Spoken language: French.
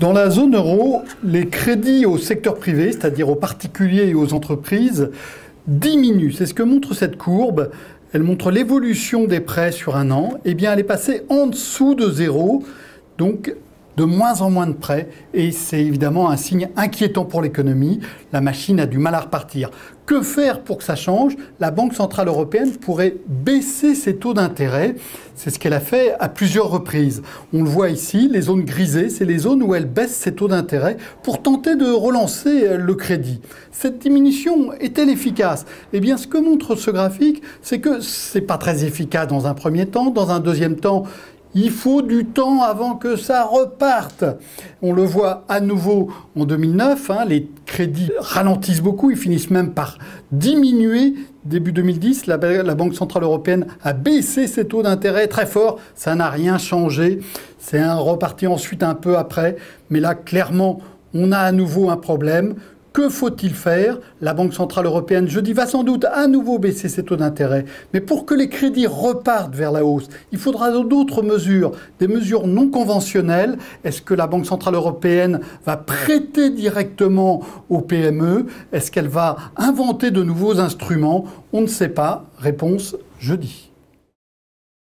Dans la zone euro, les crédits au secteur privé, c'est-à-dire aux particuliers et aux entreprises, diminuent. C'est ce que montre cette courbe. Elle montre l'évolution des prêts sur un an. Eh bien, elle est passée en dessous de zéro, donc de moins en moins de prêts. Et c'est évidemment un signe inquiétant pour l'économie. La machine a du mal à repartir. Que faire pour que ça change? La Banque centrale européenne pourrait baisser ses taux d'intérêt. C'est ce qu'elle a fait à plusieurs reprises. On le voit ici, les zones grisées, c'est les zones où elle baisse ses taux d'intérêt pour tenter de relancer le crédit. Cette diminution est-elle efficace? Eh bien, ce que montre ce graphique, c'est que c'est pas très efficace dans un premier temps. Dans un deuxième temps, il faut du temps avant que ça reparte. On le voit à nouveau en 2009, les crédits ralentissent beaucoup, ils finissent même par diminuer. Début 2010, la Banque centrale européenne a baissé ses taux d'intérêt très fort, ça n'a rien changé. C'est reparti ensuite un peu après, mais là clairement on a à nouveau un problème. Que faut-il faire? La Banque centrale européenne, je dis, va sans doute à nouveau baisser ses taux d'intérêt. Mais pour que les crédits repartent vers la hausse, il faudra d'autres mesures, des mesures non conventionnelles. Est-ce que la Banque centrale européenne va prêter directement aux PME? Est-ce qu'elle va inventer de nouveaux instruments? On ne sait pas. Réponse jeudi.